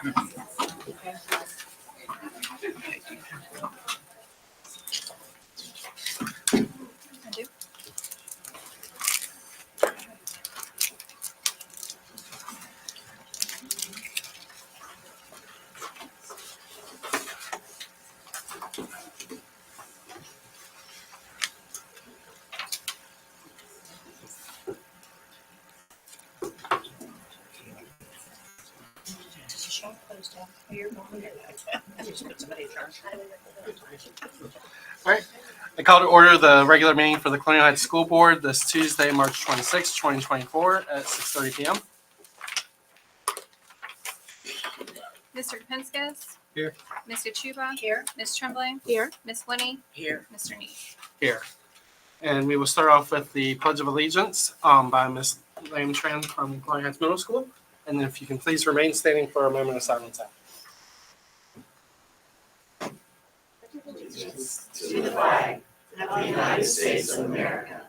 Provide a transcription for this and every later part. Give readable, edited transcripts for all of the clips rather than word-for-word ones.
I do. All right. I call to order the regular meeting for the Colonial Heights School Board this Tuesday, March 26, 2024 at 6:30 p.m. Mr. Kapinskis? Here. Ms. Kachuba? Here. Ms. Trembling? Here. Ms. Winnie? Here. Mr. Neese? Here. And we will start off with the Pledge of Allegiance by Ms. Lamtran from Colonial Heights Middle School. And if you can please remain standing for a moment of silence. To the flag of the United States of America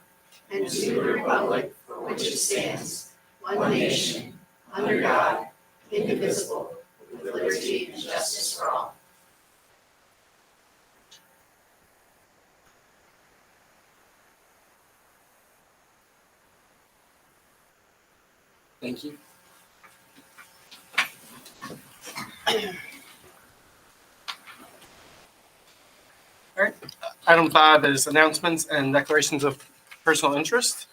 and to the republic for which it stands, one nation, under God, indivisible, with liberty and justice for all. Thank you. All right. Item 5 is announcements and declarations of personal interest.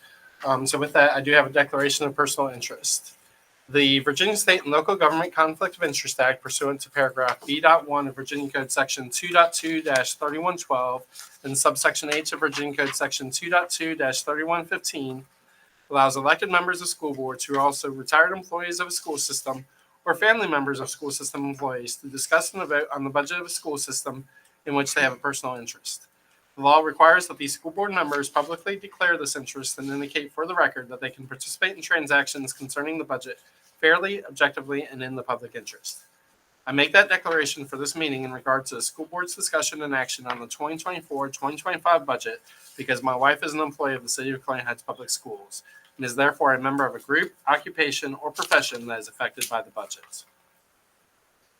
So with that, I do have a declaration of personal interest. The Virginia State and Local Government Conflict of Interest Act pursuant to paragraph B.1 of Virginia Code section 2.2-3112 and subsection H of Virginia Code section 2.2-3115 allows elected members of school boards who are also retired employees of a school system or family members of school system employees to discuss and vote on the budget of a school system in which they have a personal interest. The law requires that these school board members publicly declare this interest and indicate for the record that they can participate in transactions concerning the budget fairly, objectively, and in the public interest. I make that declaration for this meeting in regard to the school board's discussion and action on the 2024-2025 budget because my wife is an employee of the City of Colonial Heights Public Schools and is therefore a member of a group, occupation, or profession that is affected by the budget.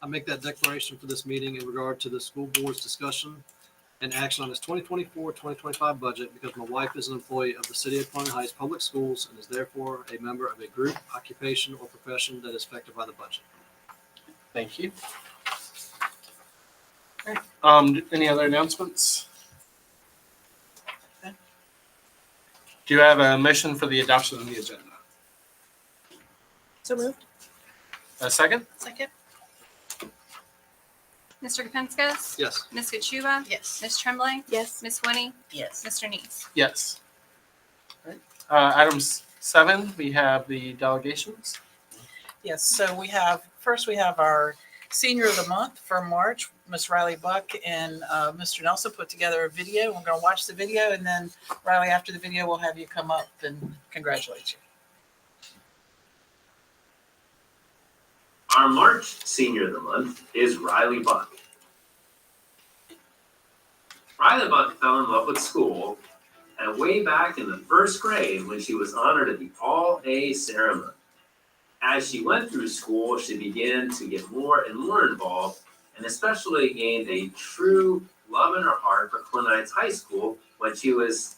I make that declaration for this meeting in regard to the school board's discussion and action on its 2024-2025 budget because my wife is an employee of the City of Colonial Heights Public Schools and is therefore a member of a group, occupation, or profession that is affected by the budget. Thank you. All right. Any other announcements? Okay. Do you have a motion for the adoption of the agenda? So moved. A second? Second. Mr. Kapinskis? Yes. Ms. Kachuba? Yes. Ms. Trembling? Yes. Ms. Winnie? Yes. Mr. Neese? Yes. All right. Item 7, we have the delegations. Yes, so we have our Senior of the Month for March, Miss Riley Buck and Mr. Nelson put together a video. We're going to watch the video, and then Riley, after the video, we'll have you come up and congratulate you. Our March Senior of the Month is Riley Buck. Riley Buck fell in love with school and way back in the first grade when she was honored at the All-A ceremony. As she went through school, she began to get more and more involved and especially gained a true love in her heart for Colonial Heights High School when she was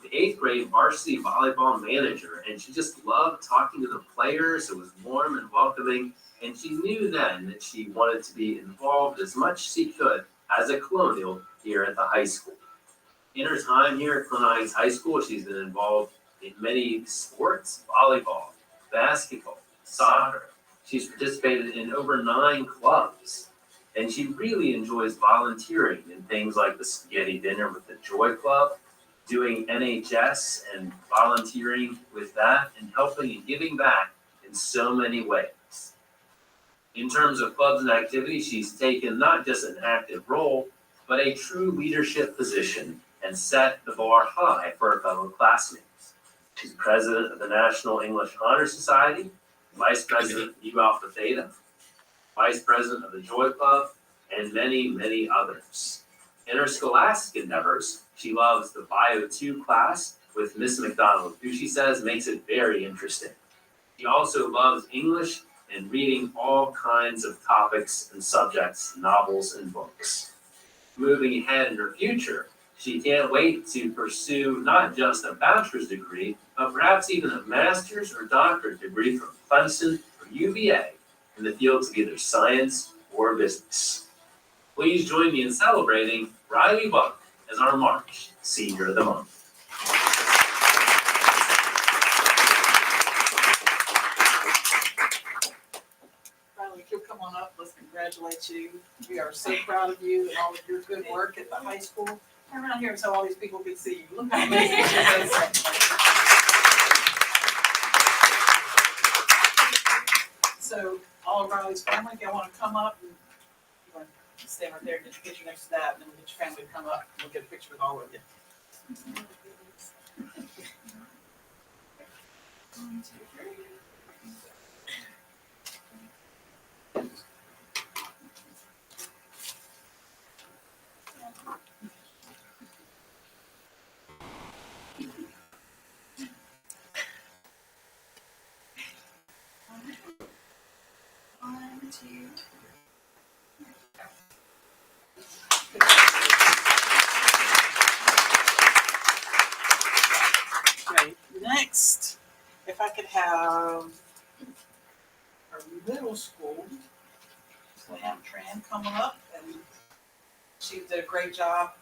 the 8th grade varsity volleyball manager. And she just loved talking to the players. It was warm and welcoming. And she knew then that she wanted to be involved as much as she could as a Colonial here at the high school. In her time here at Colonial Heights High School, she's been involved in many sports, volleyball, basketball, soccer. She's participated in over 9 clubs. And she really enjoys volunteering in things like the spaghetti dinner with the Joy Club, doing NHS and volunteering with that, and helping and giving back in so many ways. In terms of clubs and activities, she's taken not just an active role, but a true leadership position and set the bar high for her fellow classmates. She's president of the National English Honor Society, vice president of Nu Alpha Theta, vice president of the Joy Club, and many, many others. In her scholastic endeavors, she loves the Bio 2 class with Miss McDonald, who she says makes it very interesting. She also loves English and reading all kinds of topics and subjects, novels and books. Moving ahead in her future, she can't wait to pursue not just a bachelor's degree, but perhaps even a master's or doctorate degree from Clemson or UVA in the fields of either science or business. Please join me in celebrating Riley Buck as our March Senior of the Month. Riley, if you'll come on up, let's congratulate you. We are so proud of you and all of your good work at the high school. Come around here so all these people can see you. Look how amazing she is. So all of Riley's family, if y'all want to come up, and you want to stand right there, get your picture next to that, and then we'll get your family to come up, and we'll get a picture with all of you. One, two. Okay, next, if I could have our middle school, Slam Tran, come up, and she did a great job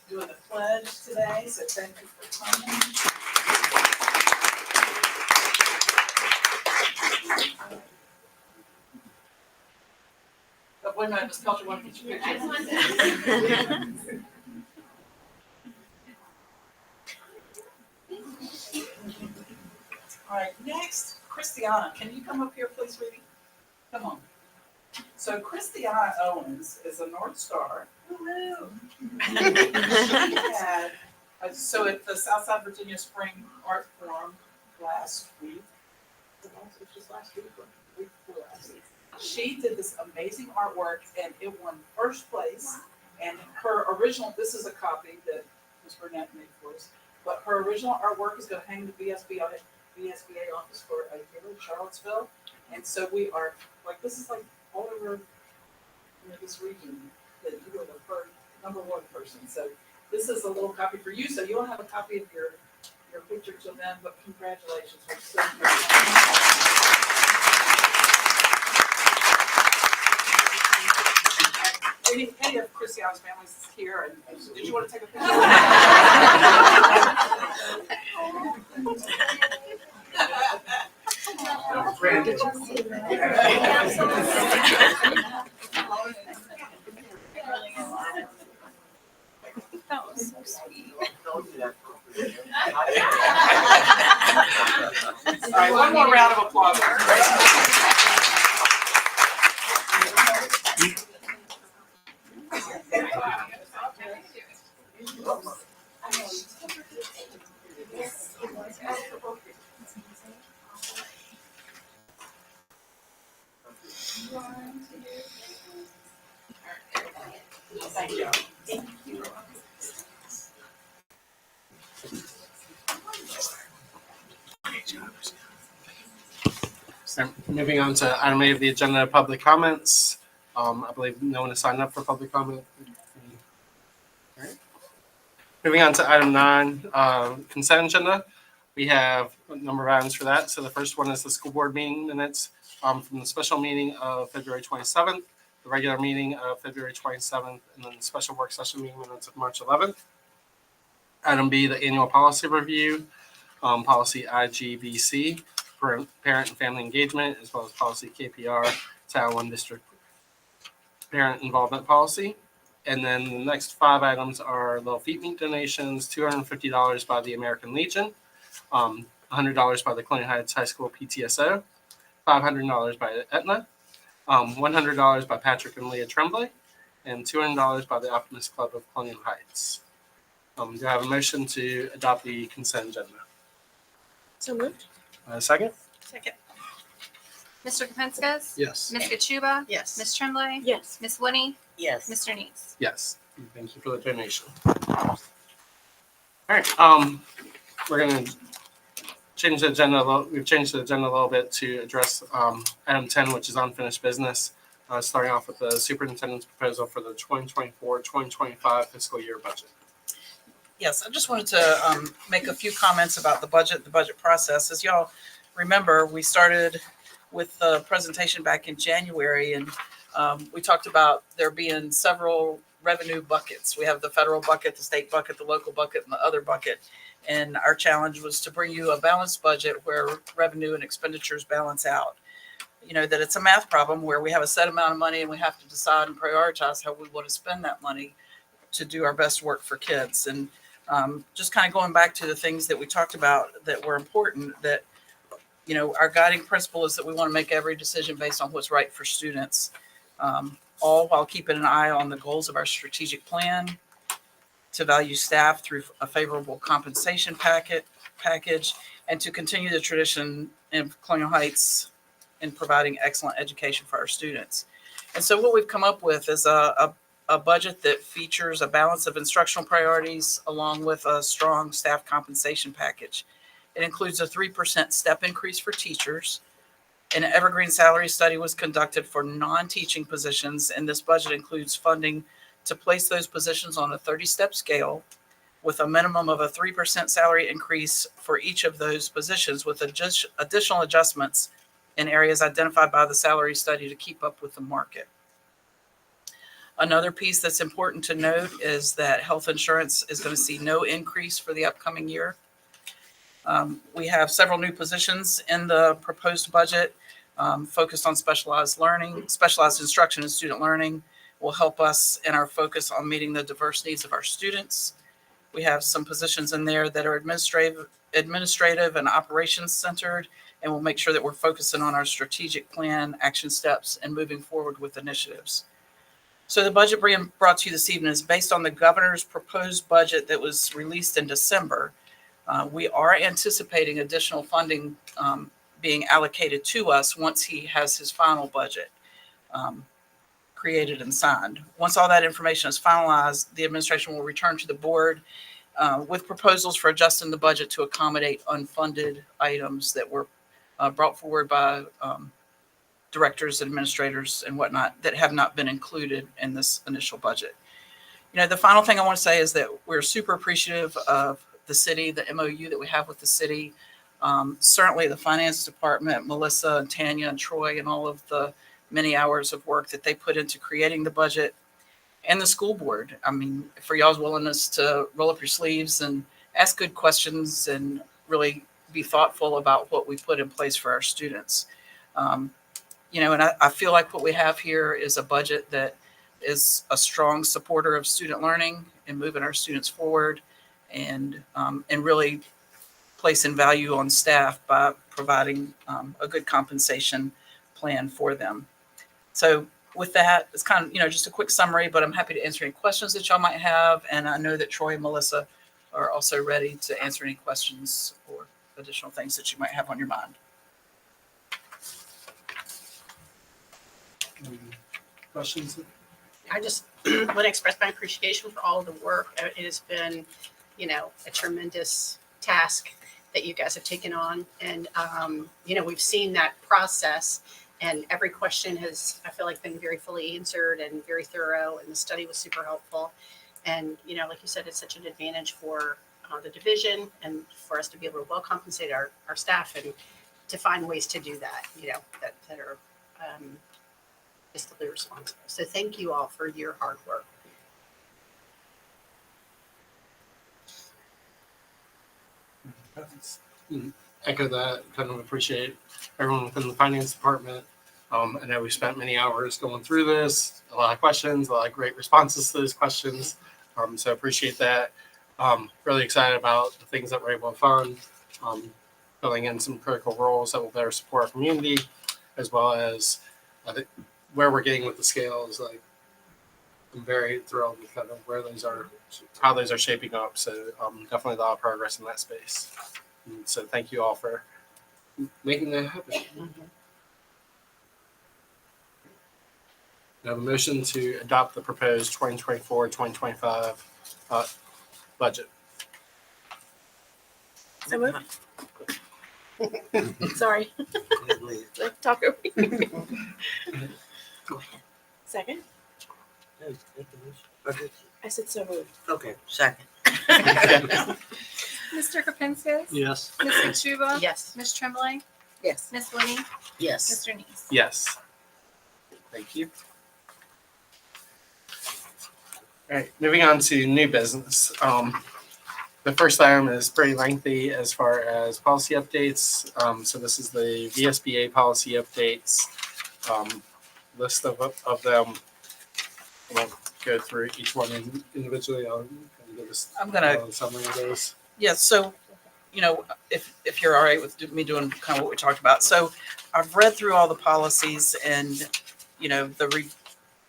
doing the pledge today, so thank you for coming. But wait a minute, Ms. Culture, want to get your picture? All right, next, Christiana, can you come up here, please, sweetie? Come on. So Christiana Owens is a North Star. Hello. She had, so at the Southside Virginia Spring Art Forum last week, it was just last week or week before last, she did this amazing artwork and it won first place. And her original, this is a copy that Ms. Burnett made for us, but her original artwork is gonna hang in the VSBA office for a year in Charlottesville. And so we are, like, this is like all over, this region, that you are the first, #1 person. So this is a little copy for you, so you'll have a copy of your picture to them, but congratulations. We're so any of Christiana's families here, and did you want to take a picture? That was so sweet. All right, one more round of applause. Thank you. So moving on to item 8 of the agenda, public comments. I believe no one has signed up for public comment. All right. Moving on to item 9, consent agenda. We have a number of items for that. So the first one is the school board meeting minutes from the special meeting of February 27th, the regular meeting of February 27th, and then the special work session meeting minutes of March 11th. Item B, the annual policy review, policy IGBC, parent and family engagement, as well as policy KPR, Title I District Parent Involvement Policy. And then the next 5 items are Little Feet Meat donations, $250 by the American Legion, $100 by the Colonial Heights High School PTSO, $500 by Aetna, $100 by Patrick and Leah Tremblay, and $200 by the Optimist Club of Colonial Heights. Do I have a motion to adopt the consent agenda? So moved. Second? Second. Mr. Kapinskis? Yes. Ms. Kachuba? Yes. Ms. Tremblay? Yes. Ms. Winnie? Yes. Mr. Neese? Yes. Thank you for the donation. All right. We're going to changed the agenda. We've changed the agenda a little bit to address item 10, which is unfinished business. Starting off with the superintendent's proposal for the 2024-2025 fiscal year budget. Yes, I just wanted to make a few comments about the budget process. As y'all remember, we started with the presentation back in January, and we talked about there being several revenue buckets. We have the federal bucket, the state bucket, the local bucket, and the other bucket. And our challenge was to bring you a balanced budget where revenue and expenditures balance out. You know, that it's a math problem where we have a set amount of money and we have to decide and prioritize how we want to spend that money to do our best work for kids. And just kind of going back to the things that we talked about that were important, that, you know, our guiding principle is that we want to make every decision based on what's right for students, all while keeping an eye on the goals of our strategic plan, to value staff through a favorable compensation package, and to continue the tradition in Colonial Heights in providing excellent education for our students. And so what we've come up with is a budget that features a balance of instructional priorities along with a strong staff compensation package. It includes a 3% step increase for teachers. An evergreen salary study was conducted for non-teaching positions, and this budget includes funding to place those positions on a 30-step scale with a minimum of a 3% salary increase for each of those positions, with additional adjustments in areas identified by the salary study to keep up with the market. Another piece that's important to note is that health insurance is going to see no increase for the upcoming year. We have several new positions in the proposed budget focused on specialized learning. Specialized instruction and student learning will help us in our focus on meeting the diverse needs of our students. We have some positions in there that are administrative and operations centered, and we'll make sure that we're focusing on our strategic plan, action steps, and moving forward with initiatives. So the budget being brought to you this evening is based on the governor's proposed budget that was released in December. We are anticipating additional funding being allocated to us once he has his final budget created and signed. Once all that information is finalized, the administration will return to the board with proposals for adjusting the budget to accommodate unfunded items that were brought forward by directors, administrators, and whatnot that have not been included in this initial budget. You know, the final thing I want to say is that we're super appreciative of the city, the MOU that we have with the city. Certainly the finance department, Melissa and Tanya and Troy, and all of the many hours of work that they put into creating the budget, and the school board. I mean, for y'all's willingness to roll up your sleeves and ask good questions and really be thoughtful about what we put in place for our students. You know, and I feel like what we have here is a budget that is a strong supporter of student learning and moving our students forward, and really placing value on staff by providing a good compensation plan for them. So with that, it's kind of, you know, just a quick summary, but I'm happy to answer any questions that y'all might have. And I know that Troy and Melissa are also ready to answer any questions or additional things that you might have on your mind. Questions? I just want to express my appreciation for all of the work. It has been, you know, a tremendous task that you guys have taken on. And, you know, we've seen that process, and every question has, I feel like, been very fully answered and very thorough. And the study was super helpful. And, you know, like you said, it's such an advantage for the division and for us to be able to well compensate our staff and to find ways to do that, you know, that are fiscally responsible. So thank you all for your hard work. Echo that. Kind of appreciate everyone within the finance department. I know we spent many hours going through this, a lot of questions, a lot of great responses to those questions. So appreciate that. Really excited about the things that we're able to fund, filling in some critical roles that will better support our community, as well as where we're getting with the scales. Like, I'm very thrilled with kind of where those are, how those are shaping up. So definitely a lot of progress in that space. And so thank you all for making that happen. I have a motion to adopt the proposed 2024-2025 budget. So moved. Sorry. Talk over me. Go ahead. Second? I said so moved. Okay, second. Mr. Kapinskis? Yes. Ms. Kachuba? Yes. Ms. Tremblay? Yes. Ms. Winnie? Yes. Mr. Neese? Yes. Thank you. All right, moving on to new business. The first item is pretty lengthy as far as policy updates. So this is the VSBA policy updates. List of them. I won't go through each one individually. I'll kind of give us I'm gonna a summary of those. Yeah, so, if you're all right with me doing kind of what we talked about. So I've read through all the policies and,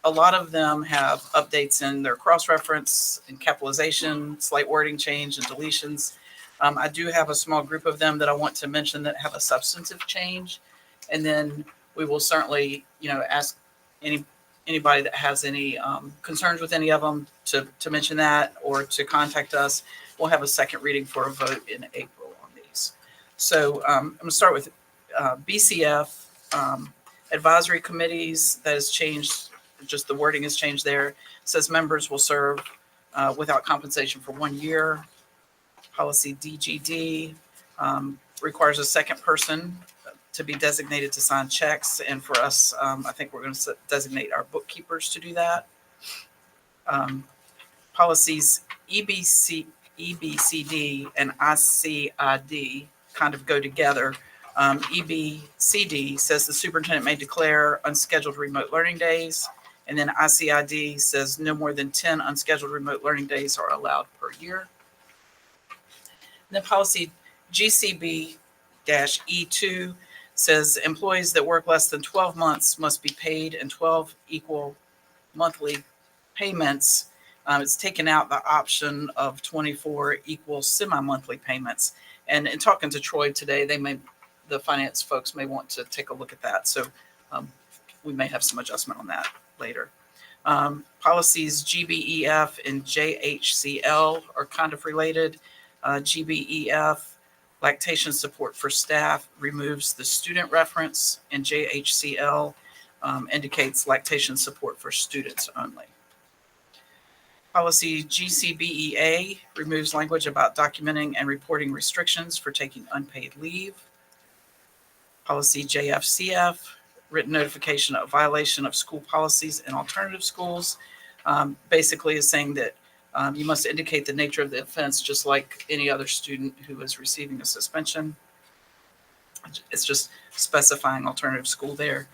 a lot of them have updates in their cross-reference and capitalization, slight wording change and deletions. I do have a small group of them that I want to mention that have a substantive change. And then we will certainly, ask anybody that has any concerns with any of them to mention that or to contact us. We'll have a second reading for a vote in April on these. So I'm going to start with BCF advisory committees. That has changed. Just the wording has changed there. It says members will serve without compensation for 1 year. Policy DGD requires a second person to be designated to sign checks. And for us, I think we're going to designate our bookkeepers to do that. Policies EBCD and ICID kind of go together. EBCD says the superintendent may declare unscheduled remote learning days. And then ICID says no more than 10 unscheduled remote learning days are allowed per year. And then policy GCB-E2 says employees that work less than 12 months must be paid in 12 equal monthly payments. It's taken out the option of 24 equal semi-monthly payments. And in talking to Troy today, the finance folks may want to take a look at that. So we may have some adjustment on that later. Policies GBEF and JHCL are kind of related. GBEF, lactation support for staff, removes the student reference, and JHCL indicates lactation support for students only. Policy GCBEA removes language about documenting and reporting restrictions for taking unpaid leave. Policy JFCF, written notification of violation of school policies in alternative schools, basically is saying that you must indicate the nature of the offense just like any other student who is receiving a suspension. It's just specifying alternative school there.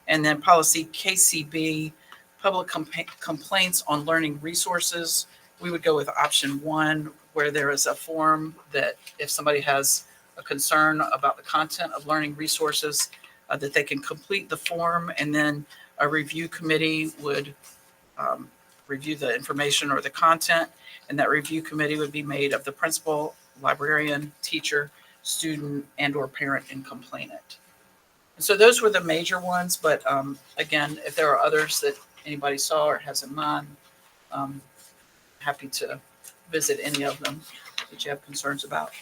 And then policy KCB, public complaints on learning resources. We would go with option 1, where there is a form that if somebody has a concern about the content of learning resources, that they can complete the form, and then a review committee would review the information or the content, and that review committee would be made of the principal, librarian, teacher, student, and or parent and complainant. And so those were the major ones, but again, if there are others that anybody saw or has in mind, happy to visit any of them that you have concerns about.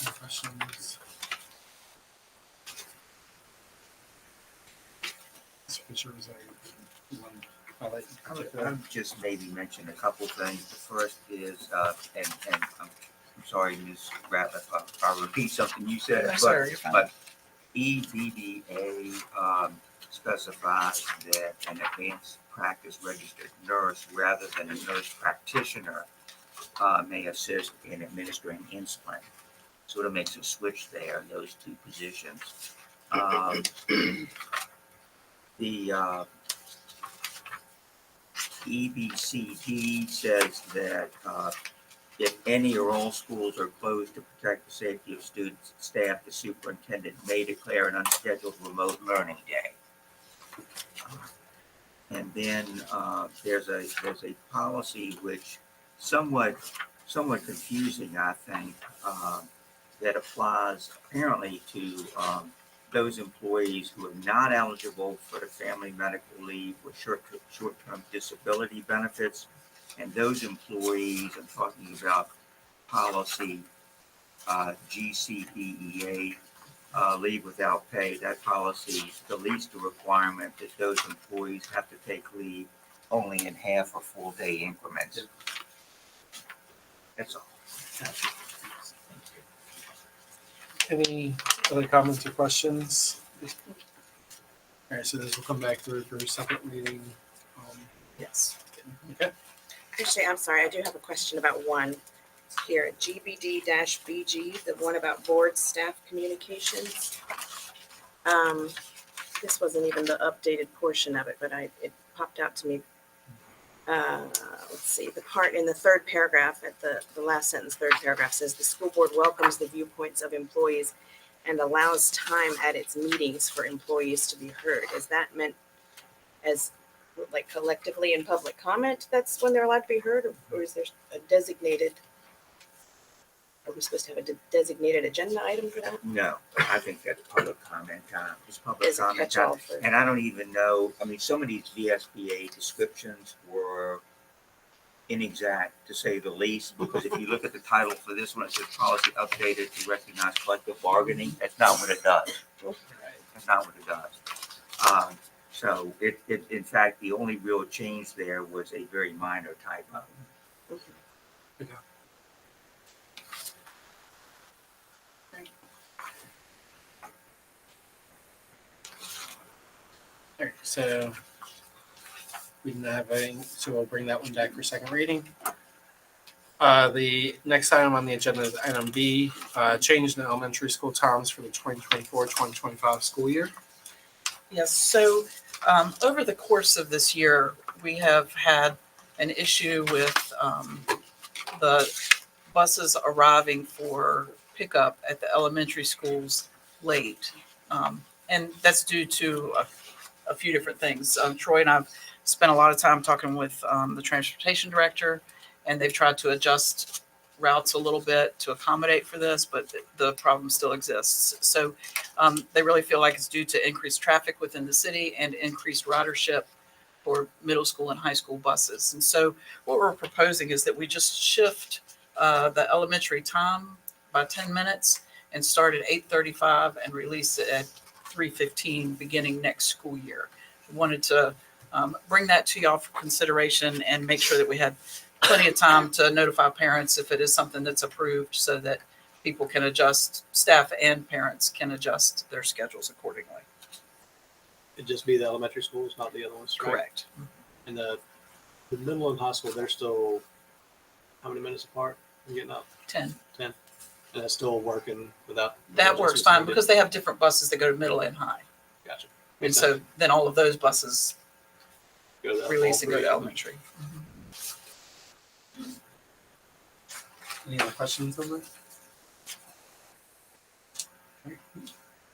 Any questions? Supervisor, you want to highlight? I would just maybe mention a couple things. The first is, and I'm sorry, Ms. Rapp, if I repeat something you said, No, sir, you're fine. but EBDA specifies that an advanced practice registered nurse rather than a nurse practitioner may assist in administering insulin. Sort of makes a switch there, those two positions. The EBCD says that if any or all schools are closed to protect the safety of students and staff, the superintendent may declare an unscheduled remote learning day. And then there's a policy which somewhat confusing, I think, that applies apparently to those employees who are not eligible for the family medical leave with short-term disability benefits. And those employees, I'm talking about policy GCBEA, leave without pay. That policy deletes the requirement that those employees have to take leave only in half or full day increments. That's all. Any other comments or questions? All right, so this will come back through for a second reading. Yes. Okay. Actually, I'm sorry, I do have a question about one here, GBD-BG, the one about board staff communications. This wasn't even the updated portion of it, but it popped out to me. Let's see, the part in the third paragraph, at the last sentence, third paragraph says, the school board welcomes the viewpoints of employees and allows time at its meetings for employees to be heard. Is that meant as like collectively in public comment, that's when they're allowed to be heard, or is there a designated, are we supposed to have a designated agenda item for that? No, I think that's public comment time. It's public Is a comment catch-all time. for, And I don't even know, I mean, some of these VSBA descriptions were inexact, to say the least, because if you look at the title for this one, it says policy updated to recognize collective bargaining. That's not what it does. That's not what it does. So it, in fact, the only real change there was a very minor typo. All right, so we didn't have any, so we'll bring that one back for second reading. The next item on the agenda is item B, change in the elementary school times for the 2024-2025 school year. Yes, so over the course of this year, we have had an issue with the buses arriving for pickup at the elementary schools late. And that's due to a few different things. Troy and I've spent a lot of time talking with the transportation director, and they've tried to adjust routes a little bit to accommodate for this, but the problem still exists. So they really feel like it's due to increased traffic within the city and increased ridership for middle school and high school buses. And so what we're proposing is that we just shift the elementary time by 10 minutes and start at 8:35 and release it at 3:15 beginning next school year. We wanted to bring that to y'all for consideration and make sure that we had plenty of time to notify parents if it is something that's approved, so that people can adjust, staff and parents can adjust their schedules accordingly. It'd just be the elementary schools, not the other ones, right? Correct. And the middle and high school, they're still, how many minutes apart from getting up? 10. And that's still working without. That works fine because they have different buses that go to middle and high. Gotcha. And so then all of those buses Go to that release and go to all elementary. Any other questions on that?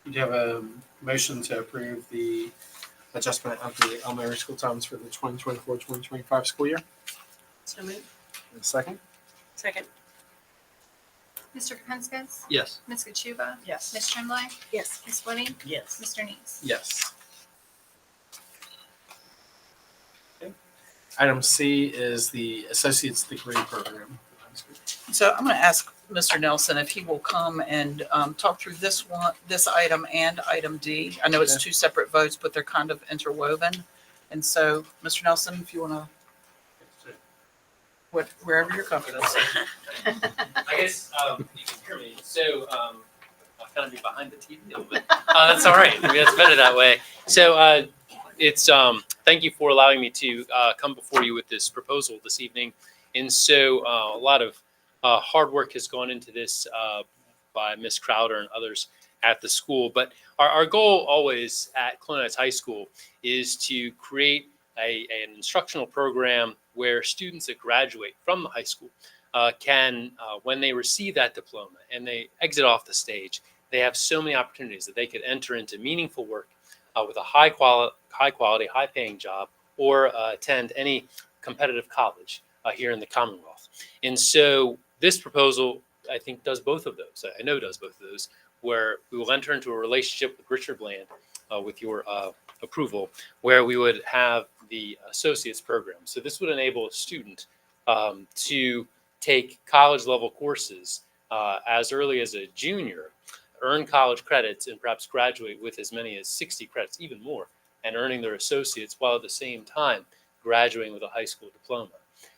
You have a motion to approve the adjustment of the elementary school times for the 2024-2025 school year. so moved. A second. Second, Mr. Kapenskis? Yes. Ms. Kachuba? Yes. Ms. Tremblay? yes. Ms. Whitting? Yes. Mr. Neese? Yes. Okay. Item C is the associate's degree program. So I'm going to ask Mr. Nelson if he will come and talk through this item and item D. I know it's Okay. two separate votes, but they're kind of interwoven. And so, Mr. Nelson, if you want to, wherever you're comfortable. I guess you can hear me. So I'll kind of be behind the TV a little bit. That's all right. Maybe that's better that way. So it's thank you for allowing me to come before you with this proposal this evening. And so a lot of hard work has gone into this by Ms. Crowder and others at the school. But our goal always at Clone Heights High School is to create an instructional program where students that graduate from the high school can, when they receive that diploma and they exit off the stage, they have so many opportunities that they could enter into meaningful work with a high quality, high paying job, or attend any competitive college here in the Commonwealth. And so this proposal, I think, does both of those. I know does both of those, where we will enter into a relationship with Richard Bland with your approval, where we would have the associate's program. So this would enable a student to take college level courses as early as a junior, earn college credits, and perhaps graduate with as many as 60 credits, even more, and earning their associates while at the same time graduating with a high school diploma.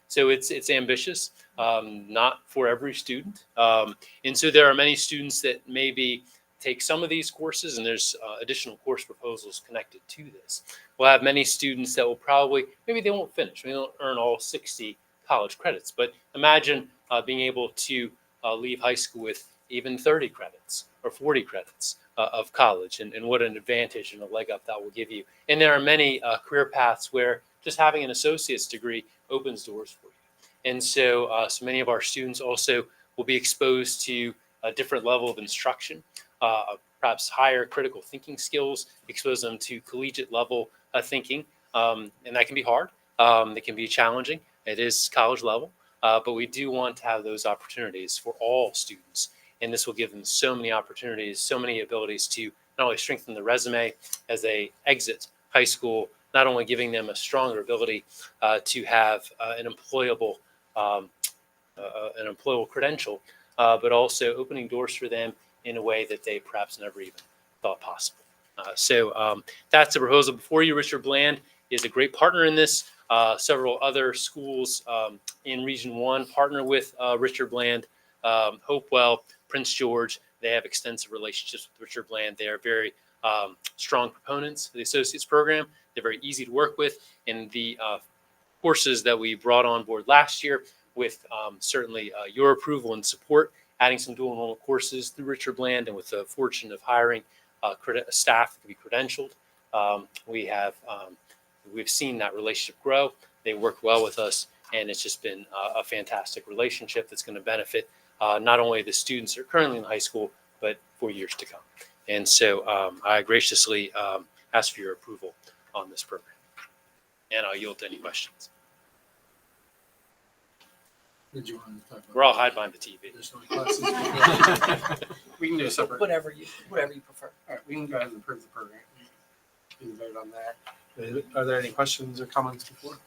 So it's ambitious, not for every student. And so there are many students that maybe take some of these courses, and there's additional course proposals connected to this. We'll have many students that will probably, maybe they won't finish, they won't earn all 60 college credits, but imagine being able to leave high school with even 30 credits or 40 credits of college, and what an advantage and a leg up that will give you. And there are many career paths where just having an associate's degree opens doors for you. And so, so many of our students also will be exposed to a different level of instruction, perhaps higher critical thinking skills, expose them to collegiate level thinking. And that can be hard. It can be challenging. It is college level, but we do want to have those opportunities for all students. And this will give them so many opportunities, so many abilities to not only strengthen the resume as they exit high school, not only giving them a stronger ability to have an employable credential, but also opening doors for them in a way that they perhaps never even thought possible. So that's the proposal before you. Richard Bland is a great partner in this. Several other schools in Region 1 partner with Richard Bland. Hopewell, Prince George, they have extensive relationships with Richard Bland. They are very strong proponents of the associates program. They're very easy to work with. And the courses that we brought on board last year with certainly your approval and support, adding some dual enrollment courses through Richard Bland, and with the fortune of hiring staff to be credentialed, we've seen that relationship grow. They work well with us, and it's just been a fantastic relationship that's going to benefit not only the students that are currently in high school, but for years to come. And so I graciously ask for your approval on this program. And I'll yield to any questions. Did you want to talk about? We're all hide behind the TV. Additional classes? We can do a separate. Whatever you prefer. All right, we can go ahead and approve the program. We can vote on that. Are there any questions or comments before?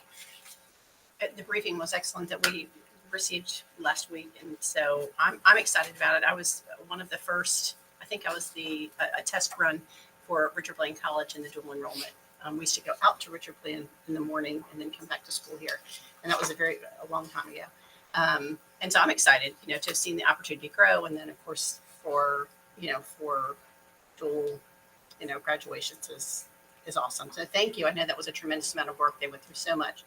The briefing was excellent that we received last week, and so I'm excited about it. I was one of the first. I think I was a test run for Richard Bland College in the dual enrollment. We used to go out to Richard Bland in the morning and then come back to school here, and that was a long time ago. And so I'm excited, to have seen the opportunity grow, and then of course for dual, graduations is awesome. So thank you. I know that was a tremendous amount of work. They went through so much,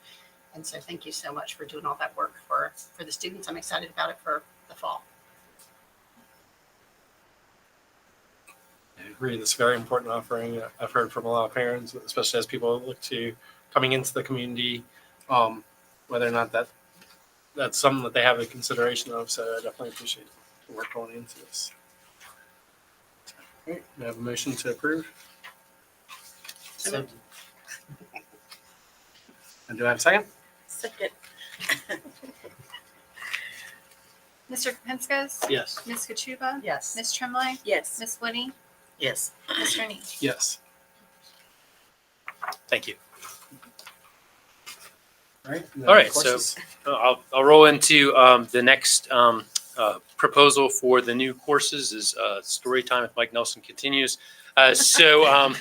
and so thank you so much for doing all that work for the students. I'm excited about it for the fall. I agree. It's a very important offering. I've heard from a lot of parents, especially as people look to coming into the community, whether or not that's something that they have a consideration of. So I definitely appreciate the work going into this. All right, we have a motion to approve. So And do I have a second? Second. Mr. Kapinskis? Yes. Ms. Kachuba? Yes. Ms. Tremblay? Yes. Ms. Whitney? Yes. Mr. Neese? Yes. Thank you. All right. All right, so I'll roll into the next proposal for the new courses is story time if Mike Nelson continues. You have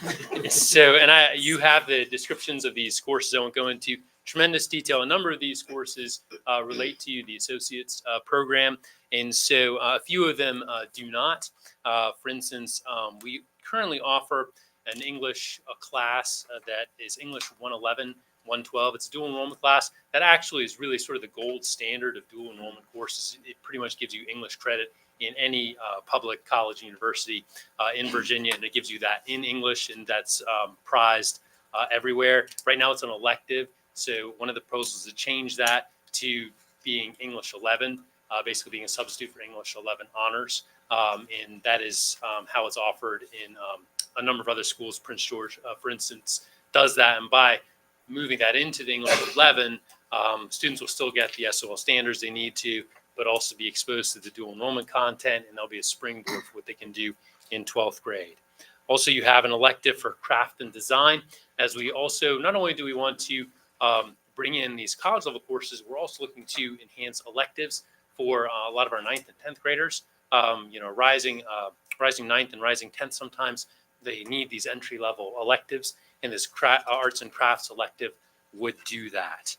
the descriptions of these courses. I won't go into tremendous detail. A number of these courses relate to the associates program, and so a few of them do not. For instance, we currently offer an English class that is English 111, 112. It's a dual enrollment class that actually is really sort of the gold standard of dual enrollment courses. It pretty much gives you English credit in any public college university in Virginia, and it gives you that in English, and that's prized everywhere. Right now it's an elective, so one of the proposals is to change that to being English 11, basically being a substitute for English 11 honors, and that is how it's offered in a number of other schools. Prince George, for instance, does that, and by moving that into the English 11, students will still get the SOL standards they need to, but also be exposed to the dual enrollment content, and there'll be a springboard for what they can do in 12th grade. Also, you have an elective for craft and design, as we also, not only do we want to bring in these college level courses, we're also looking to enhance electives for a lot of our 9th and 10th graders. Rising 9th and rising 10th, sometimes they need these entry level electives, and this arts and crafts elective would do that.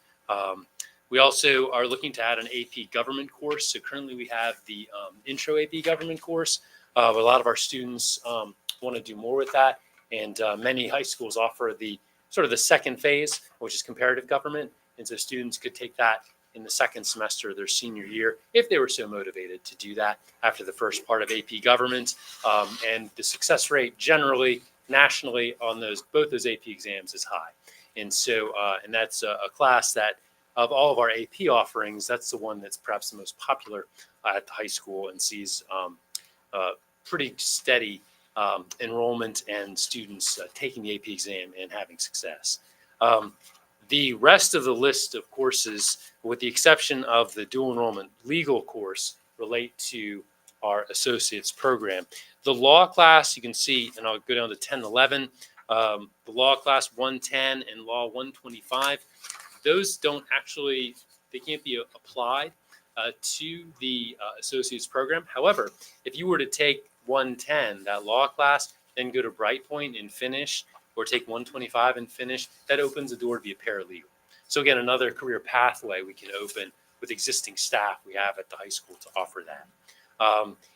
We also are looking to add an AP government course. So currently we have the intro AP government course. A lot of our students want to do more with that. And many high schools offer the sort of the second phase, which is comparative government. And so students could take that in the second semester of their senior year if they were so motivated to do that after the first part of AP government. And the success rate generally nationally on both those AP exams is high. And so, and that's a class that of all of our AP offerings, that's the one that's perhaps the most popular at the high school and sees pretty steady enrollment and students taking the AP exam and having success. The rest of the list of courses, with the exception of the dual enrollment legal course, relate to our associates program. The law class, you can see, and I'll go down to 10, 11, the law class 110 and law 125, those don't actually, they can't be applied to the associates program. However, if you were to take 110, that law class, then go to Brightpoint and finish, or take 125 and finish, that opens the door to be a paralegal. So again, another career pathway we can open with existing staff we have at the high school to offer that.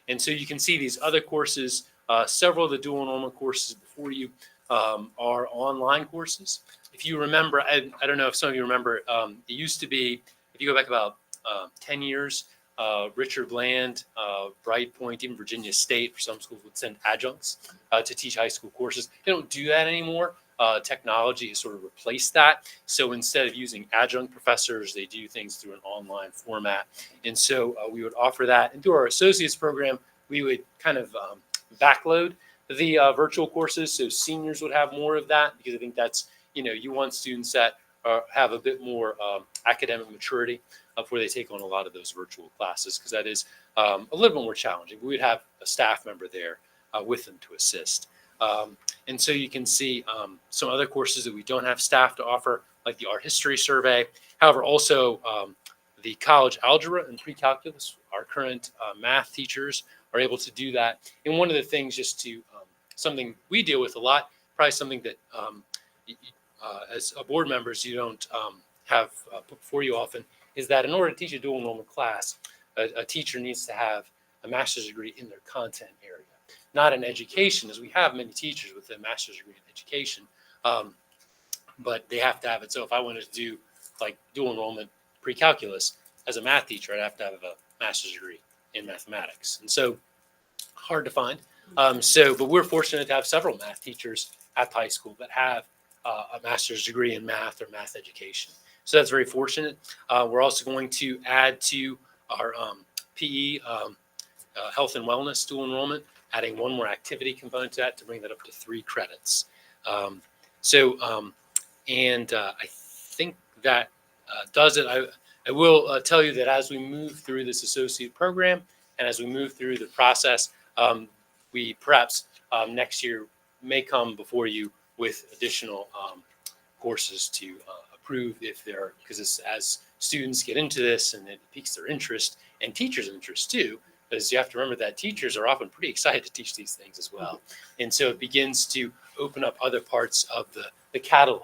And so you can see these other courses, several of the dual enrollment courses before you are online courses. If you remember, I don't know if some of you remember, it used to be, if you go back about 10 years, Richard Bland, Brightpoint, even Virginia State, for some schools would send adjuncts to teach high school courses. They don't do that anymore. Technology has sort of replaced that. So instead of using adjunct professors, they do things through an online format. And so we would offer that. And through our associates program, we would kind of backload the virtual courses. So seniors would have more of that, because I think that's, you want students that have a bit more academic maturity before they take on a lot of those virtual classes, because that is a little bit more challenging. We would have a staff member there with them to assist. And so you can see some other courses that we don't have staff to offer, like the art history survey. However, also the college algebra and pre-calculus, our current math teachers are able to do that. And one of the things, just to something we deal with a lot, probably something that as board members you don't have put before you often, is that in order to teach a dual enrollment class, a teacher needs to have a master's degree in their content area, not in education, as we have many teachers with a master's degree in education, but they have to have it. So if I wanted to do like dual enrollment pre-calculus as a math teacher, I'd have to have a master's degree in mathematics. And so hard to find. But we're fortunate to have several math teachers at the high school that have a master's degree in math or math education. So that's very fortunate. We're also going to add to our PE health and wellness dual enrollment, adding one more activity component to that to bring that up to 3 credits. I think that does it. I will tell you that as we move through this associate program and as we move through the process, we perhaps next year may come before you with additional courses to approve if there, because as students get into this and it piques their interest and teachers' interest too, because you have to remember that teachers are often pretty excited to teach these things as well. And so it begins to open up other parts of the catalog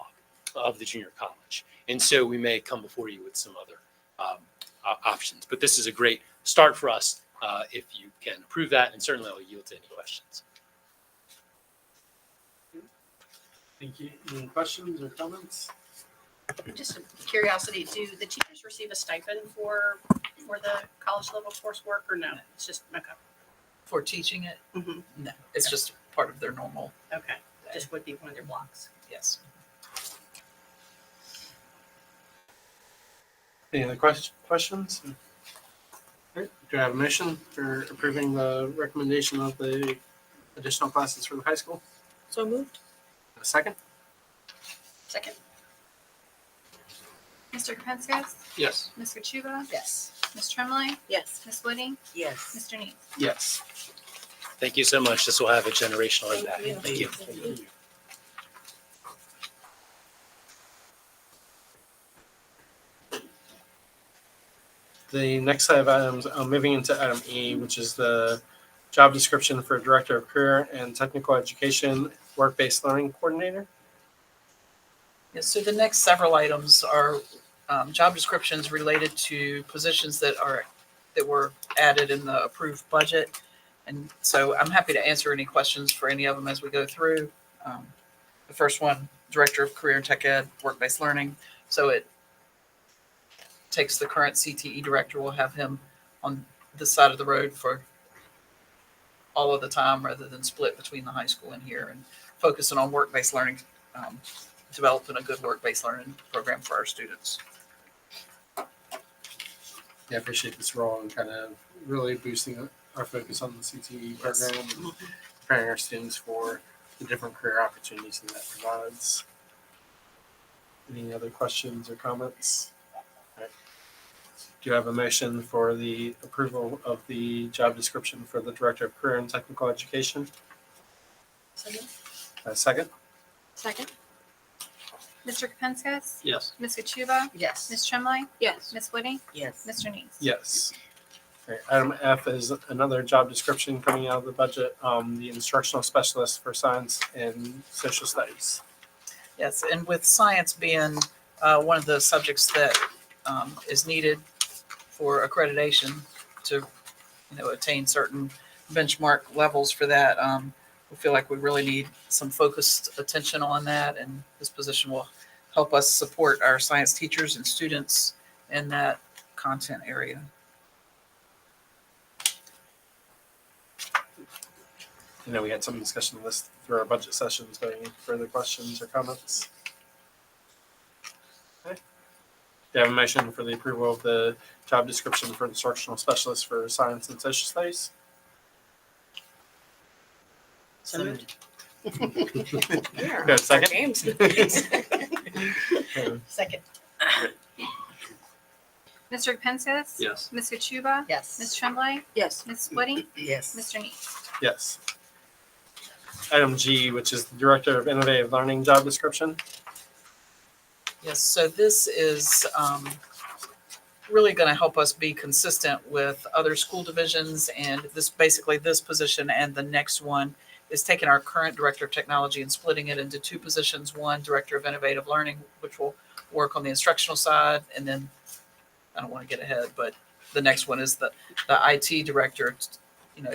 of the junior college. And so we may come before you with some other options. But this is a great start for us if you can approve that, and certainly I'll yield to any questions. Thank you. Any questions or comments? Just a curiosity, do the teachers receive a stipend for the college level coursework, or no? It's just, okay. For teaching it? Mhm. No, it's just part of their normal, Okay, just would be one of their blocks. yes. Any other questions? All right. Do I have a motion for approving the recommendation of the additional classes for the high school? So moved. A second? Second? Mr. Kapenskis, Yes. Ms. Kachuba, Yes. Ms. Tremblay, Yes. Ms. Whitting, Yes. Mr. Neese. Yes. Thank you so much. This will have a generational impact. Thank you. Thank you. The next set of items, moving into item E, which is the job description for Director of Career and Technical Education, Work-Based Learning Coordinator. Yes, so the next several items are job descriptions related to positions that were added in the approved budget. And so I'm happy to answer any questions for any of them as we go through. The first one, Director of Career and Tech Ed, Work-Based Learning. So it takes the current CTE director, we'll have him on this side of the road for all of the time rather than split between the high school and here, and focusing on work-based learning, developing a good work-based learning program for our students. Yeah, I appreciate this role and kind of really boosting our focus on the CTE program and preparing our students for the different career opportunities that that provides. Any other questions or comments? All right. Do you have a motion for the approval of the job description for the Director of Career and Technical Education? A second? Second? Mr. Kapenskas? Yes. Ms. Kachuba? Yes. Ms. Tremblay? Yes. Ms. Whitty? Yes. Mr. Neese? Yes. All right, item F is another job description coming out of the budget, the instructional specialist for science and social studies. Yes, and with science being one of the subjects that is needed for accreditation to, attain certain benchmark levels for that, we feel like we really need some focused attention on that, and this position will help us support our science teachers and students in that content area. I know we had some discussion of this through our budget sessions, but any further questions or comments? Okay. Do you have a motion for the approval of the job description for instructional specialist for science and social studies? So moved. Yeah. Good, second? James. Second. Mr. Kapenskas? Yes. Ms. Kachuba? Yes. Ms. Tremblay? Yes. Ms. Whitty? Yes. Mr. Neese? Yes. Item G, which is the Director of Innovative Learning job description. Yes, so this is really going to help us be consistent with other school divisions, and this position and the next one is taking our current Director of Technology and splitting it into two positions. One, Director of Innovative Learning, which will work on the instructional side, and then, I don't want to get ahead, but the next one is the IT Director,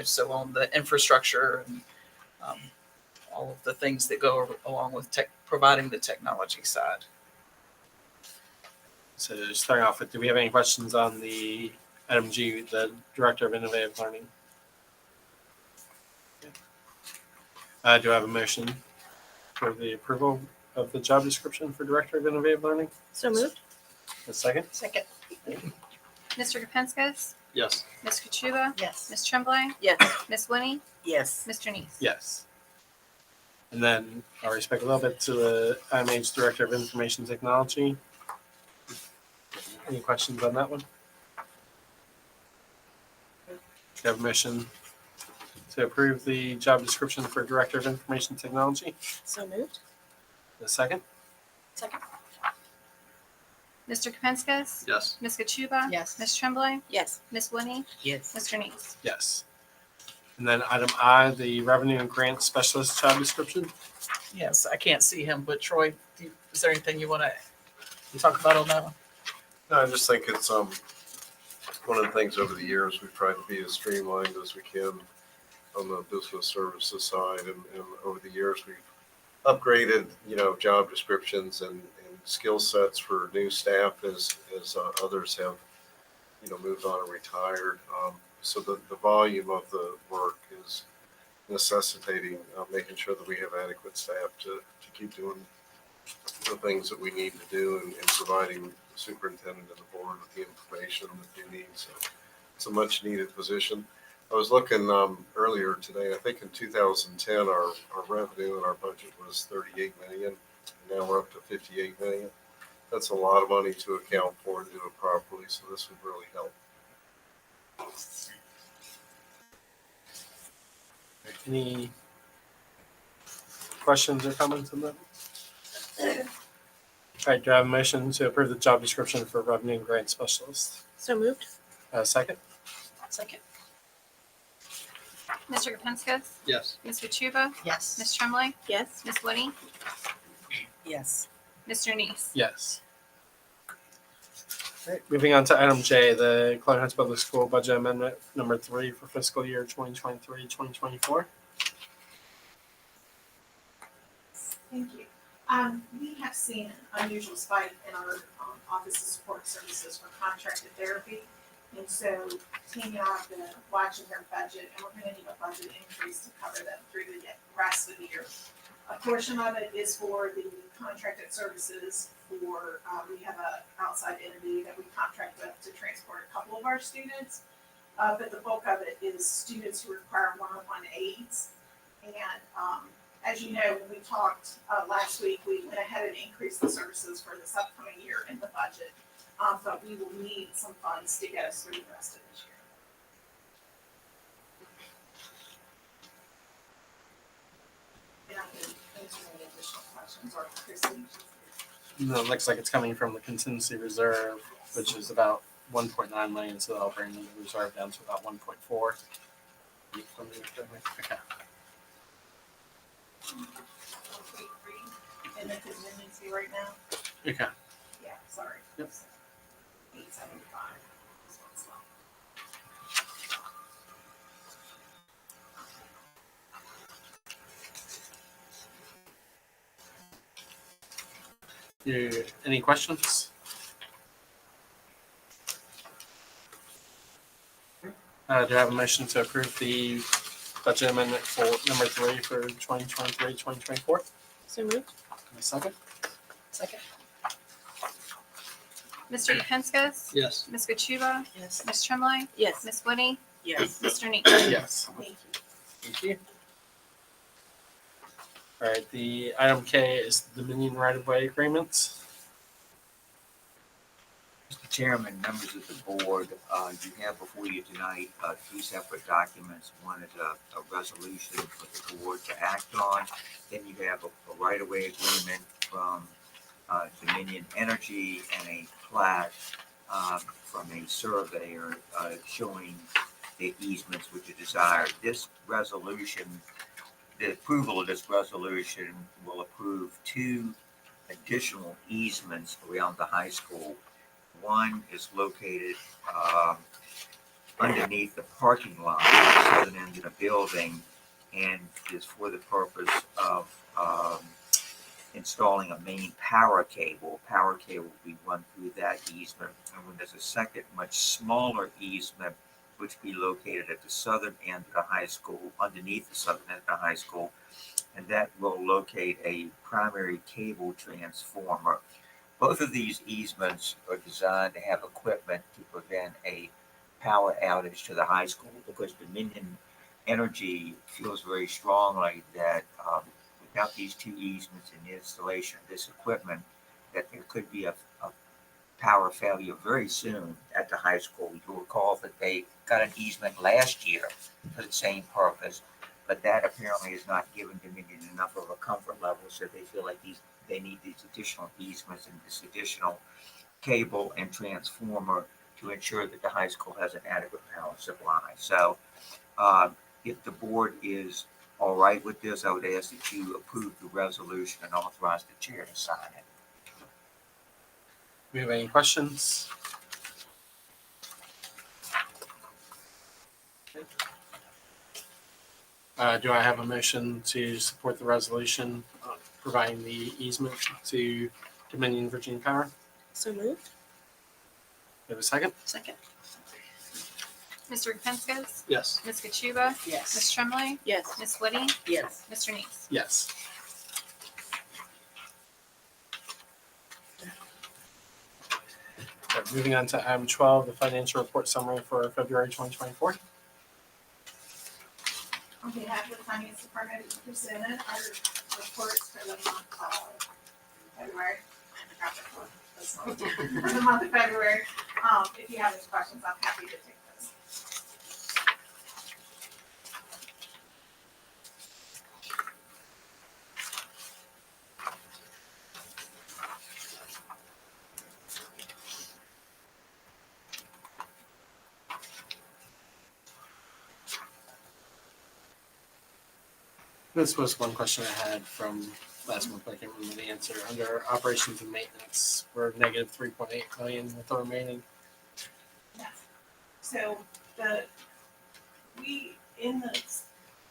so on the infrastructure and all of the things that go along with providing the technology side. So starting off with, do we have any questions on the item G, the Director of Innovative Learning? Do I have a motion for the approval of the job description for Director of Innovative Learning? So moved. A second? Second. Mr. Kapenskas? Yes. Ms. Kachuba? Yes. Ms. Tremblay? Yes. Ms. Whitty? Yes. Mr. Neese? Yes. And then I'll respect a little bit to the IMH Director of Information Technology. Any questions on that one? Do you have a motion to approve the job description for Director of Information Technology? So moved. A second? Second? Mr. Kapenskas? Yes. Ms. Kachuba? Yes. Ms. Tremblay? Yes. Ms. Whitty? Yes. Mr. Neese? Yes. And then item I, the Revenue and Grant Specialist job description. Yes, I can't see him, but Troy, is there anything you want to talk about on that one? No, I just think it's one of the things over the years we've tried to be as streamlined as we can on the business services side, and over the years we've upgraded, job descriptions and skill sets for new staff as others have, moved on and retired. So the volume of the work is necessitating making sure that we have adequate staff to keep doing the things that we need to do and providing the superintendent and the board with the information that they need. So it's a much needed position. I was looking earlier today, I think in 2010, our revenue and our budget was 38 million. And now we're up to 58 million. That's a lot of money to account for and do it properly. So this would really help. Any questions or comments on that? All right, do I have a motion to approve the job description for Revenue and Grant Specialist? So moved. Second? Second. Mr. Kapiskas? Yes. Ms. Kachuba? Yes. Ms. Tremblay? Yes. Ms. Whitty? Yes. Mr. Neese? Yes. All right, moving on to item J, the Columbia Heights Public School Budget Amendment number 3 for fiscal year 2023-2024. Thank you. We have seen an unusual spike in our Office of Support Services for contracted therapy. And so Tammy and I have been watching their budget, and we're gonna need a budget increase to cover them through the rest of the year. A portion of it is for the contracted services for, we have a outside entity that we contract with to transport a couple of our students. But the bulk of it is students who require one-on-one aids. And, as you know, when we talked, last week, we went ahead and increased the services for this upcoming year in the budget. But we will need some funds to get us through the rest of this year. And I can answer any additional questions or Christine. No, it looks like it's coming from the contingency reserve, which is about 1.9 million, so that'll bring the reserve down to about 1.4. Okay. And the contingency right now? Okay. Yeah, sorry. Yep. 875. This one's low. Any questions? Do I have a motion to approve the budget amendment for number 3 for 2023-2024? So moved. A second? Second. Mr. Kapiskas? Yes. Ms. Kachuba? Yes. Ms. Tremblay? Yes. Ms. Whitty? Yes. Mr. Neese? Yes. Thank you. Thank you. All right, the item K is the Dominion right-of-way agreements. Mr. Chairman, members of the board, you have before you tonight two separate documents. One is a resolution for the board to act on. Then you have a right-of-way agreement from Dominion Energy and a plat from a surveyor showing the easements which are desired. This resolution, the approval of this resolution will approve two additional easements around the high school. One is located underneath the parking lot at the southern end of the building and is for the purpose of installing a main power cable. Power cable will be run through that easement. And when there's a second, much smaller easement, which will be located at the southern end of the high school, underneath the southern end of the high school, and that will locate a primary cable transformer. Both of these easements are designed to have equipment to prevent a power outage to the high school, because Dominion Energy feels very strongly that without these two easements and the installation of this equipment, that there could be a power failure very soon at the high school. You'll recall that they got an easement last year for the same purpose, but that apparently is not giving Dominion enough of a comfort level, so they feel like they need these additional easements and this additional cable and transformer to ensure that the high school has an adequate power supply. So if the board is all right with this, I would ask that you approve the resolution and authorize the chair to sign it. Do we have any questions? Do I have a motion to support the resolution providing the easement to Dominion Virginia Power? So moved. Do we have a second? Second. Mr. Kapiskas? Yes. Ms. Kachuba? Ms. Yes. Tremblay? Yes. Ms. Whitty? Yes. Mr. Neese? Yes. All right, moving on to item 12, the financial report summary for February 2024. On behalf of the finance department, we presented our reports for the month of February. I forgot the month, this month. For the month of February. If you have any questions, I'm happy to take those. This was one question I had from last month, but I can't remember the answer. Under operations and maintenance, we're negative 3.8 million with the remaining. So we, in the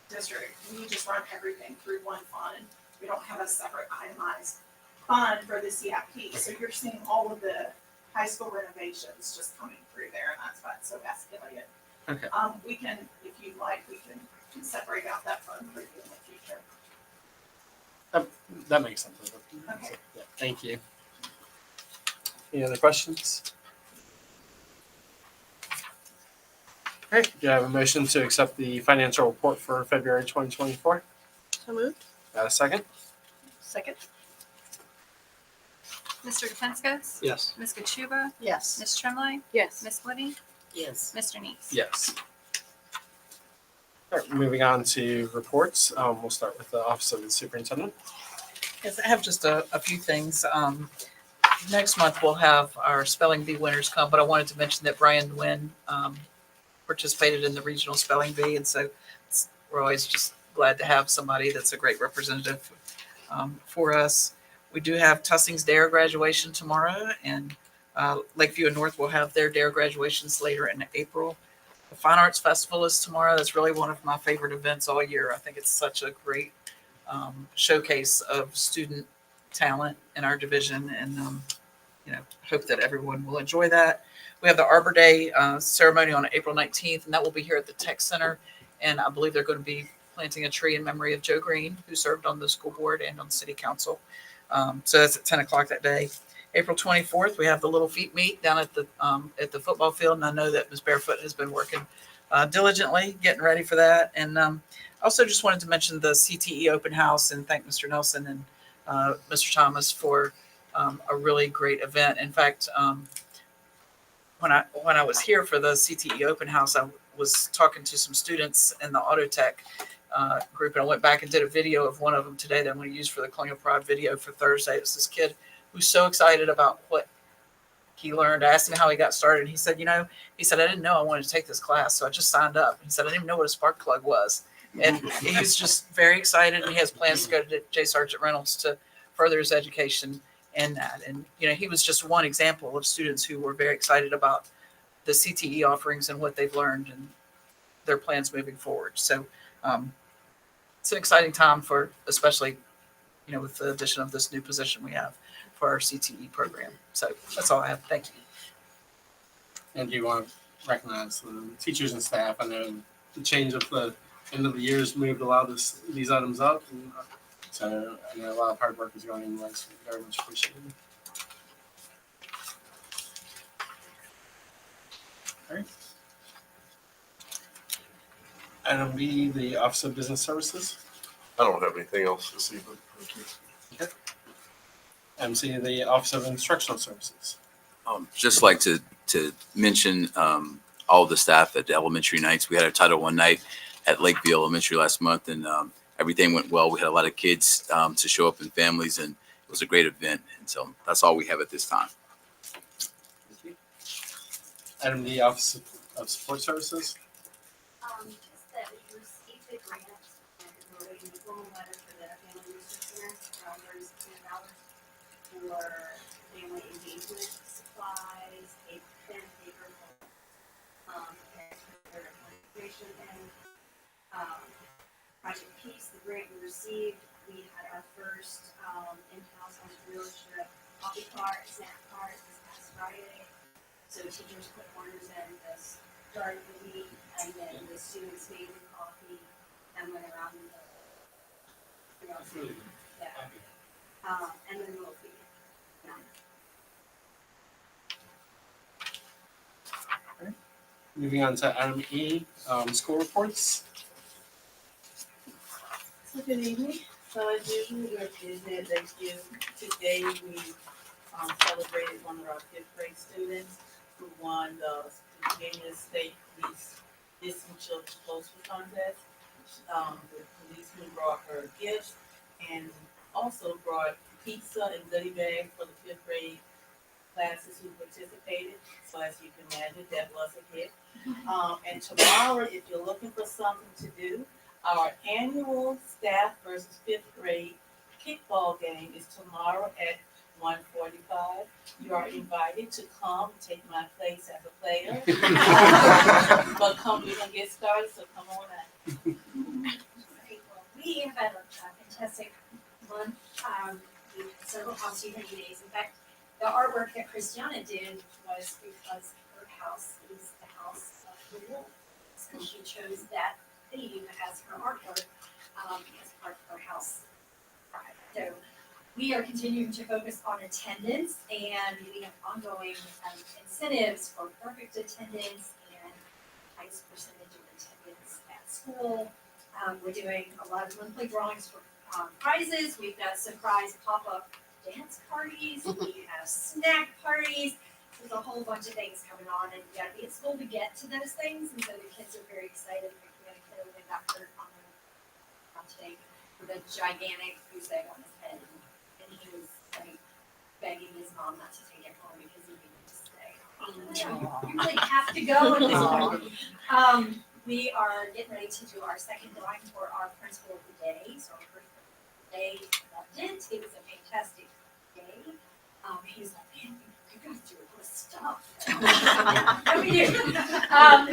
district, we just run everything through one fund. We don't have a separate itemized fund for the CIP. So you're seeing all of the high school renovations just coming through there, and that's why it's so escalated. Okay. We can, if you'd like, we can separate out that fund for you in the future. That makes sense. Okay. So, yeah, thank you. Any other questions? All right, do you have a motion to accept the financial report for February 2024? So moved. Got a second? Second? Mr. Katsoukas? Yes. Ms. Kachuba? Yes. Ms. Tremblay? Yes. Ms. Whitty? Yes. Mr. Neese? Yes. All right, moving on to reports. We'll start with the Office of the Superintendent. Yes, I have just a few things. Next month, we'll have our spelling bee winners come, but I wanted to mention that Brian Nguyen participated in the regional spelling bee, and so we're always just glad to have somebody that's a great representative for us. We do have Tussing's DARE graduation tomorrow, and Lakeview and North will have their DARE graduations later in April. The Fine Arts Festival is tomorrow. That's really one of my favorite events all year. I think it's such a great showcase of student talent in our division, and hope that everyone will enjoy that. We have the Arbor Day ceremony on April 19th, and that will be here at the Tech Center. And I believe they're going to be planting a tree in memory of Joe Green, who served on the school board and on city council. So that's at 10 o'clock that day. April 24th, we have the Little Feet meet down at the football field. And I know that Ms. Barefoot has been working diligently getting ready for that. And also just wanted to mention the CTE open house and thank Mr. Nelson and Mr. Thomas for a really great event. In fact, when I was here for the CTE open house, I was talking to some students in the auto tech group, and I went back and did a video of one of them today that I'm going to use for the Colonial Pride video for Thursday. It's this kid who's so excited about what he learned. I asked him how he got started. He said, I didn't know I wanted to take this class, so I just signed up. He said, I didn't even know what a spark plug was. And he's just very excited, and he has plans to go to J. Sargent Reynolds to further his education in that. And, he was just one example of students who were very excited about the CTE offerings and what they've learned and their plans moving forward. So it's an exciting time for, especially, with the addition of this new position we have for our CTE program. So that's all I have. Thank you. And do you want to recognize the teachers and staff? I know the change of the end of the year has moved a lot of these items up. And so I know a lot of hard work is going in there, so very much appreciated. All right. Item B, the Office of Business Services. I don't have anything else this evening. Thank you. MC, the Office of Instructional Services. Just like to mention all the staff at the elementary nights. We had our Title I night at Lakeview Elementary last month, and everything went well. We had a lot of kids to show up and families, and it was a great event. And so that's all we have at this time. Item D, Office of Support Services. Just that we received the grant and we're waiting a formal letter for the Family Resource Center, around $36 for family engagement supplies, a pen, paper, and registration. And Project Peace, the grant we received, we had our first in-house entrepreneurship coffee cart, snack cart this past Friday. So teachers put orders in the start of the week, and then the students made the coffee and went around the and then we'll feed it. Moving on to item E, school reports. So good evening. So as usual, we're busy at Lakeview. Today we celebrated one of our fifth grade students who won the Virginia State Police Missing Children Poster Contest. The policeman brought her gifts and also brought pizza and goodie bag for the fifth grade classes who participated. So as you can imagine, that was a hit. And tomorrow, if you're looking for something to do, Our annual staff versus fifth grade kickball game is tomorrow at 1:45. You are invited to come take my place as a player. But we're gonna get started, so come on out. Great. Well, we have had a fantastic month. We had several house unity days. In fact, the artwork that Christiana did was because her house is the house of the wolf. So she chose that theme as her artwork as part of her house pride. So we are continuing to focus on attendance, and we have ongoing incentives for perfect attendance and highest percentage of attendance at school. We're doing a lot of monthly drawings for prizes. We've got surprise pop-up dance parties. We have snack parties. There's a whole bunch of things coming on, and you gotta be at school to get to those things. And so the kids are very excited. We had a kid that got hurt on today with a gigantic goose egg on his head, and he was like begging his mom not to take it home because he needed to stay. You really have to go at this point. We are getting ready to do our second drawing for our principal of the day. So our first principal of the day loved it. It was a fantastic day. He was like, man, you guys do a lot of stuff. Yeah, we do.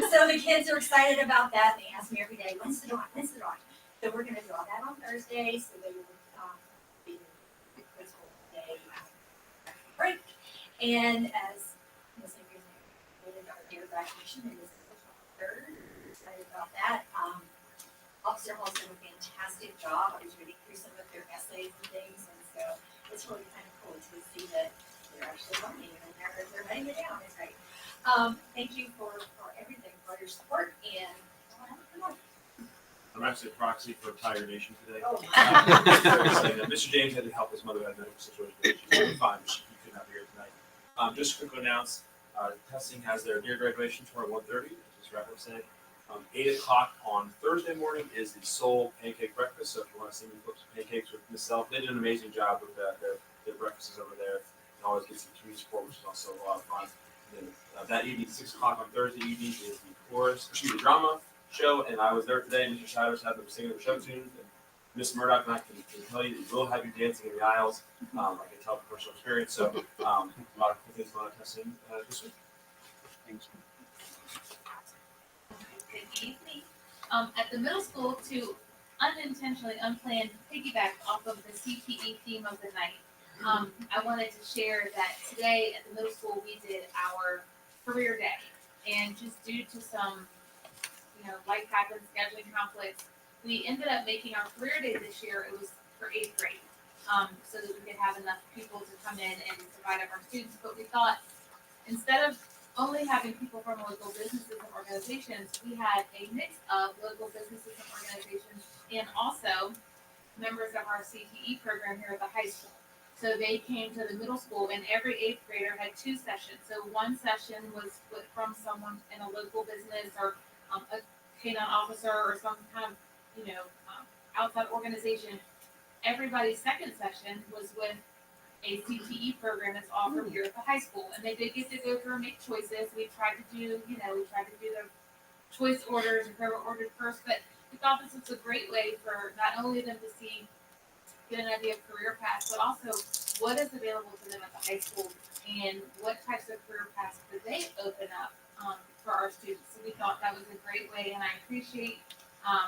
So the kids are excited about that. They ask me every day, when's the drawing? When's the drawing? So we're gonna draw that on Thursday. So they will be the principal of the day after break. And as Ms. Ingrid noted, our year graduation is December 23rd. Excited about that. Officer Hall's done a fantastic job. I was reading through some of their essays and things, and so it's really kind of cool to see that they're actually learning and they're writing it down. It's great. Thank you for everything, for your support, and I'm actually a proxy for Tiger Nation today. Oh. Very excited. Mr. James had to help his mother had a medical situation. She's doing fine, but he could not be here tonight. Just to quickly announce, testing has their near graduation tomorrow at 1:30, as Rapper said. 8 o'clock on Thursday morning is the Soul Pancake Breakfast. So if you want to see me cook some pancakes with myself, they did an amazing job with their breakfasts over there. And always get some community support, which is also a lot of fun. And then that evening, 6 o'clock on Thursday evening, is the drama show. And I was there today. Mr. Shiders had them singing the show tunes. And Miss Murdoch and I can tell you that we'll have you dancing in the aisles. I can tell from personal experience. So a lot of cool things going on testing this week. Thanks. Good evening. At the middle school, to unintentionally, unplanned piggyback off of the CTE theme of the night, I wanted to share that today at the middle school we did our career day, and just due to some, life happens, scheduling conflicts, we ended up making our career day this year. It was for 8th grade, so that we could have enough people to come in and provide our students. But we thought instead of only having people from local businesses and organizations, we had a mix of local businesses and organizations and also members of our CTE program here at the high school. So they came to the middle school, and every 8th grader had 2 sessions. So one session was from someone in a local business or a K-9 officer or some kind of, outside organization. Everybody's second session was with a CTE program that's offered here at the high school, and they did get to go through and make choices. We tried to do the choice orders and whoever ordered first, but we thought this was a great way for not only them to get an idea of career paths, but also what is available to them at the high school and what types of career paths do they open up for our students. So we thought that was a great way, and I appreciate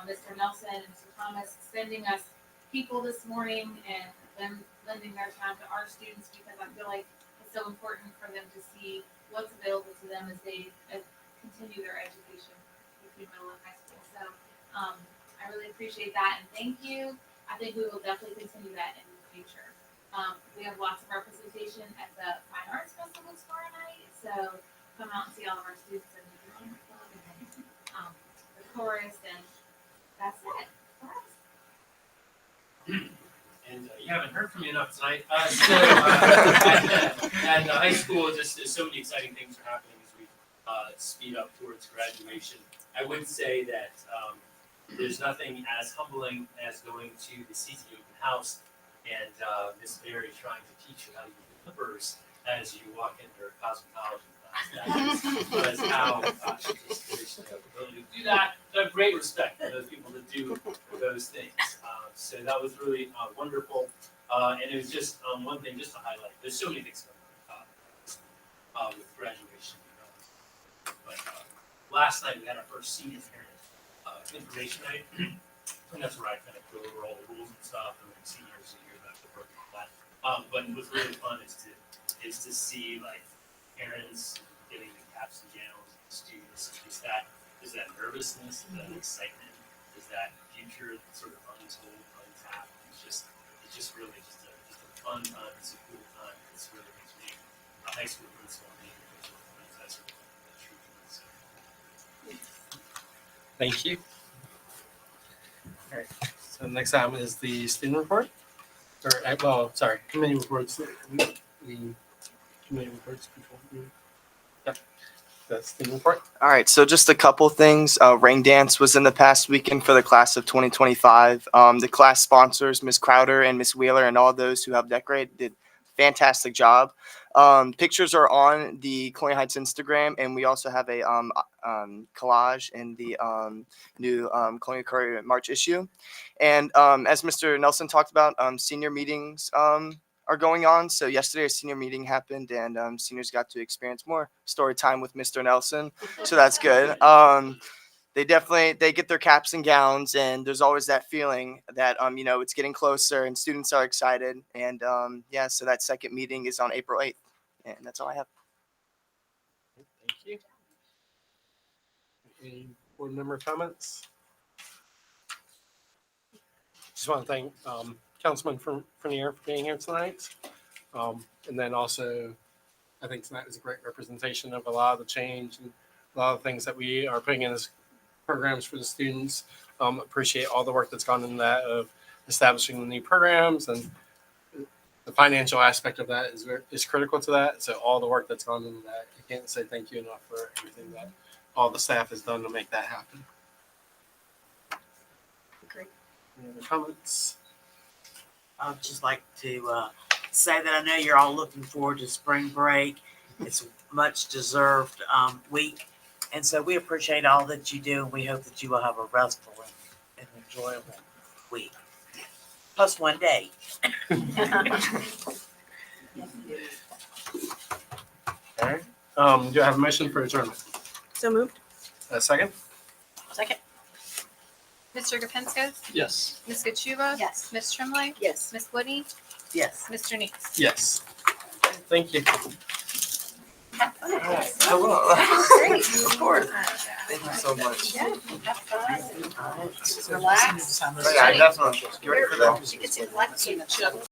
Mr. Nelson and Mr. Thomas sending us people this morning and them lending their time to our students, because I feel like it's so important for them to see what's available to them as they continue their education between middle and high school. So I really appreciate that, and thank you. I think we will definitely continue that in the future. We have lots of representation at the Fine Arts Festival tomorrow night, so come out and see all of our students in the drawing club and the chorus, and that's it for us. And you haven't heard from me enough tonight. At the high school, just so many exciting things are happening as we speed up towards graduation. I would say that there's nothing as humbling as going to the CTE open house and Miss Berry trying to teach you how to use the clippers as you walk into her cosmetology class. that was how the ability to do that. I have great respect for those people that do those things. So that was really wonderful. And it was just one thing just to highlight. There's so many things going on with graduation. But last night we had our first senior parent information night. And that's where I kind of go over all the rules and stuff, and then seniors hear about the program and all that. But what's really fun is to see like parents getting the caps and gowns, students. Is that nervousness? Is that excitement? Is that future sort of untold, untapped? It's just really just a fun time. It's a cool time. It's really makes me a high school principal being a principal. That's really a true thing. So. Thank you. All right, so next item is the student report, or, well, sorry, committee reports. The committee reports before. Yep, the student report. All right, so just a couple things. Rain Dance was in the past weekend for the class of 2025. The class sponsors, Ms. Crowder and Ms. Wheeler, and all those who have decorated did a fantastic job. Pictures are on the Colonial Heights Instagram, and we also have a collage in the new Colonial Courier March issue. And as Mr. Nelson talked about, senior meetings are going on. So yesterday a senior meeting happened, and seniors got to experience more story time with Mr. Nelson. So that's good. They get their caps and gowns, and there's always that feeling that it's getting closer and students are excited. And so that second meeting is on April 8th, and that's all I have. Thank you. Any board member comments? Just want to thank Councilman Fournier for being here tonight. And then also, I think tonight was a great representation of a lot of the change and a lot of things that we are putting in as programs for the students. Appreciate all the work that's gone into that of establishing the new programs, and the financial aspect of that is critical to that. So all the work that's gone into that, I can't say thank you enough for everything that all the staff has done to make that happen. Great. Any other comments? I'd just like to say that I know you're all looking forward to spring break. It's a much deserved week. And so we appreciate all that you do, and we hope that you will have a restful and enjoyable week. Plus one day. All right. Do I have a motion for adjournment? So moved. A second? Second. Mr. Gopinskis? Yes. Ms. Gachuba? Yes. Ms. Tremblay? Yes. Ms. Woody? Yes. Mr. Neese? Yes. Thank you. Great. Of course. Thank you so much. Yeah, have fun. Relax. Relax. Oh, yeah, I definitely. Get ready for that. She gets in like